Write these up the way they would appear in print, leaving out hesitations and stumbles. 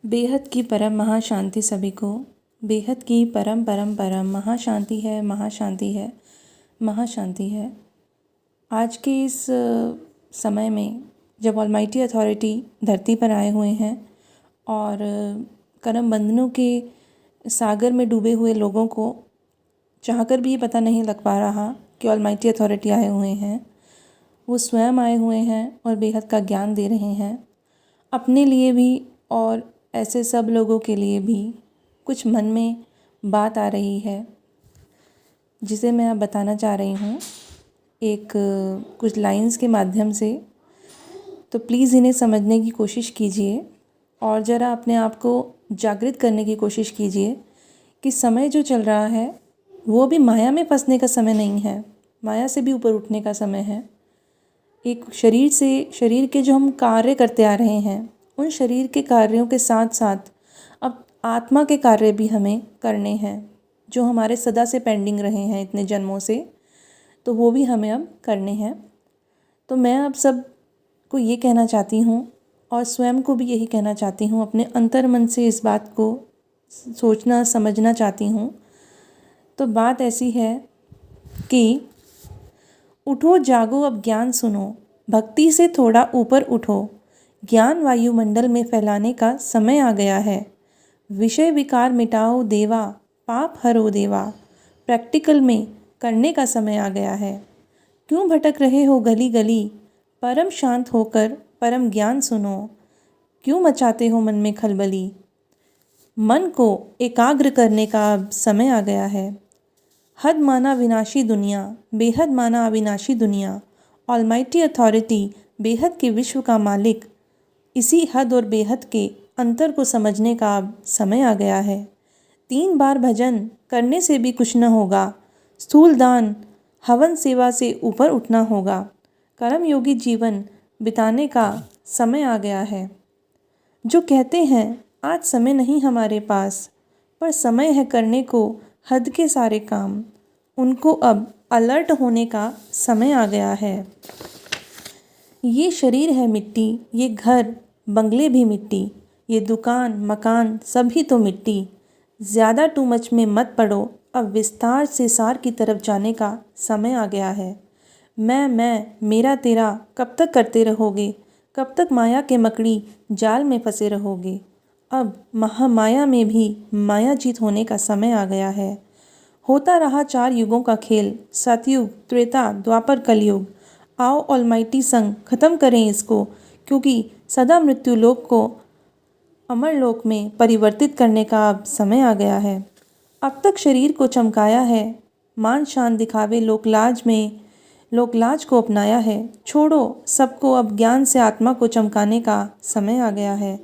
बेहद की परम महाशांति सभी को। बेहद की परम परम परम महाशांति है, महाशांति है, महाशांति है। आज के इस समय में जब ऑलमाइटी अथॉरिटी धरती पर आए हुए हैं और कर्म बंधनों के सागर में डूबे हुए लोगों को चाहकर भी पता नहीं लग पा रहा कि ऑलमाइटी अथॉरिटी आए हुए हैं, वो स्वयं आए हुए हैं और बेहद का ज्ञान दे रहे हैं अपने लिए भी और ऐसे सब लोगों के लिए भी। कुछ मन में बात आ रही है जिसे मैं अब बताना चाह रही हूँ एक कुछ लाइंस के माध्यम से। तो प्लीज़ इन्हें समझने की कोशिश कीजिए और ज़रा अपने आप को जागृत करने की कोशिश कीजिए कि समय जो चल रहा है वो भी माया में फंसने का समय नहीं है, माया से भी ऊपर उठने का समय है। एक शरीर के जो हम कार्य करते आ रहे हैं उन शरीर के कार्यों के साथ साथ अब आत्मा के कार्य भी हमें करने हैं जो हमारे सदा से पेंडिंग रहे हैं इतने जन्मों से, तो वो भी हमें अब करने हैं। तो मैं अब सब को ये कहना चाहती हूँ और स्वयं को भी यही कहना चाहती हूँ, अपने अंतर मन से इस बात को सोचना समझना चाहती हूँ। तो बात ऐसी है कि उठो जागो अब ज्ञान सुनो, भक्ति से थोड़ा ऊपर उठो, ज्ञान वायुमंडल में फैलाने का समय आ गया है। विषय विकार मिटाओ देवा, पाप हरो देवा, प्रैक्टिकल में करने का समय आ गया है। क्यों भटक रहे हो गली गली, परम शांत होकर परम ज्ञान सुनो। क्यों मचाते हो मन में खलबली, मन को एकाग्र करने का अब समय आ गया है। हद माना विनाशी दुनिया, बेहद माना अविनाशी दुनिया, ऑलमाइटी अथॉरिटी बेहद के विश्व का मालिक, इसी हद और बेहद के अंतर को समझने का अब समय आ गया है। 3 बार भजन करने से भी कुछ न होगा, स्थूल दान हवन सेवा से ऊपर उठना होगा, कर्मयोगी जीवन बिताने का समय आ गया है। जो कहते हैं आज समय नहीं हमारे पास, पर समय है करने को हद के सारे काम, उनको अब अलर्ट होने का समय आ गया है। ये शरीर है मिट्टी, ये घर बंगले भी मिट्टी, ये दुकान मकान सभी तो मिट्टी। ज़्यादा टू मच में मत पड़ो, अब विस्तार से सार की तरफ जाने का समय आ गया है। मैं मेरा तेरा कब तक करते रहोगे, कब तक माया के मकड़ी जाल में फंसे रहोगे। अब महामाया में भी माया जीत होने का समय आ गया है। होता रहा 4 युगों का खेल, सतयुग त्रेता द्वापर कलयुग। आओ ऑलमाइटी संग खत्म करें इसको, क्योंकि सदा मृत्यु लोक को अमर लोक में परिवर्तित करने का अब समय आ गया है। अब तक शरीर को चमकाया है, मान शान दिखावे लोकलाज को अपनाया है। छोड़ो सबको, अब ज्ञान से आत्मा को चमकाने का समय आ गया है।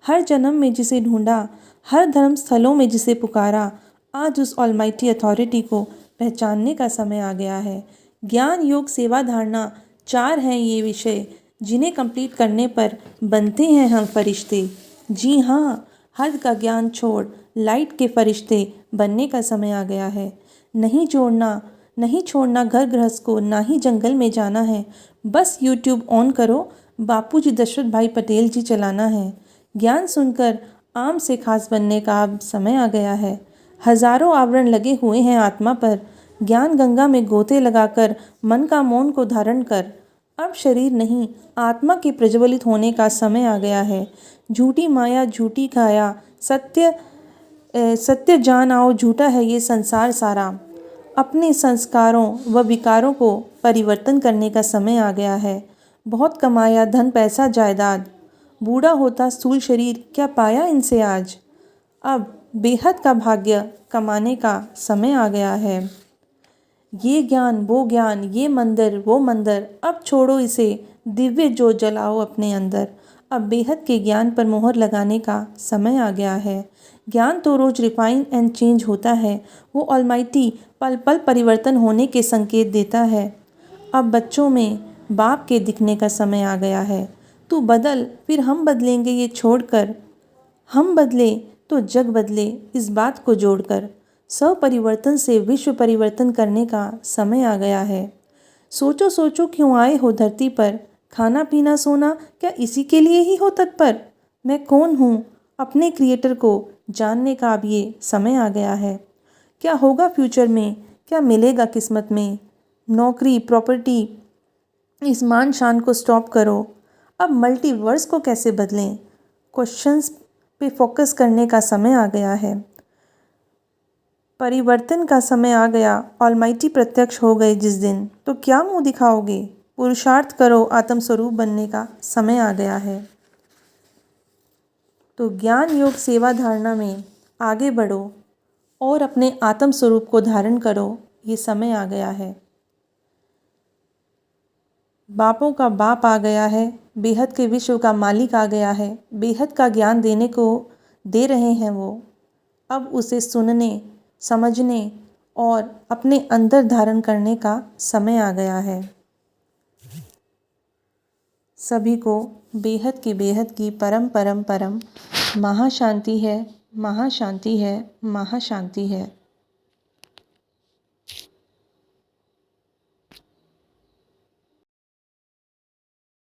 हर जन्म में जिसे ढूंढा, हर धर्म स्थलों में जिसे पुकारा, आज उस ऑलमाइटी अथॉरिटी को पहचानने का समय आ गया है। ज्ञान योग सेवा धारणा 4 हैं ये विषय, जिन्हें कंप्लीट करने पर बनते हैं हम फरिश्ते। जी हाँ, हद का ज्ञान छोड़ लाइट के फरिश्ते बनने का समय आ गया है। नहीं छोड़ना घर गृहस्थ को, ना ही जंगल में जाना है। बस यूट्यूब ऑन करो, बापूजी दशरथ भाई पटेल जी चलाना है। ज्ञान सुनकर आम से खास बनने का अब समय आ गया है। हजारों आवरण लगे हुए हैं आत्मा पर, ज्ञान गंगा में गोते लगाकर मन का मौन को धारण कर। अब शरीर नहीं आत्मा के प्रज्वलित होने का समय आ गया है। झूठी माया झूठी काया, सत्य जान आओ, झूठा है ये संसार सारा। अपने संस्कारों व विकारों को परिवर्तन करने का समय आ गया है। बहुत कमाया धन पैसा जायदाद, बूढ़ा होता स्थूल शरीर, क्या पाया इनसे आज। अब बेहद का भाग्य कमाने का समय आ गया है। ये ज्ञान वो ज्ञान, ये मंदिर वो मंदिर, अब छोड़ो इसे, दिव्य ज्योत जलाओ अपने अंदर। अब बेहद के ज्ञान पर मोहर लगाने का समय आ गया है। ज्ञान तो रोज रिफाइन एंड चेंज होता है, वो ऑलमाइटी पल पल परिवर्तन होने के संकेत देता है। अब बच्चों में बाप के दिखने का समय आ गया है। तू बदल फिर हम बदलेंगे ये छोड़कर, हम बदले तो जग बदले इस बात को जोड़कर। स्वपरिवर्तन से विश्व परिवर्तन करने का समय आ गया है। सोचो सोचो क्यों आए हो धरती पर, खाना पीना सोना क्या इसी के लिए ही हो तत्पर। मैं कौन हूँ अपने क्रिएटर को जानने का अब ये समय आ गया है। क्या होगा फ्यूचर में, क्या मिलेगा किस्मत में, नौकरी, प्रॉपर्टी, इस मान शान को स्टॉप करो। अब मल्टीवर्स को कैसे बदलें, क्वेश्चंस पे फोकस करने का समय आ गया है। परिवर्तन का समय आ गया, ऑलमाइटी प्रत्यक्ष हो गए जिस दिन, तो क्या मुंह दिखाओगे। पुरुषार्थ करो, आत्मस्वरूप बनने का समय आ गया है। तो ज्ञान योग सेवा धारणा में आगे बढ़ो और अपने आत्म स्वरूप को धारण करो, ये समय आ गया है। बापों का बाप आ गया है, बेहद के विश्व का मालिक आ गया है। बेहद का ज्ञान देने को दे रहे हैं वो। अब उसे सुनने, समझने और अपने अंदर धारण करने का समय आ गया है। सभी को बेहद की परम परम परम महाशांति है, महाशांति है, महाशांति है।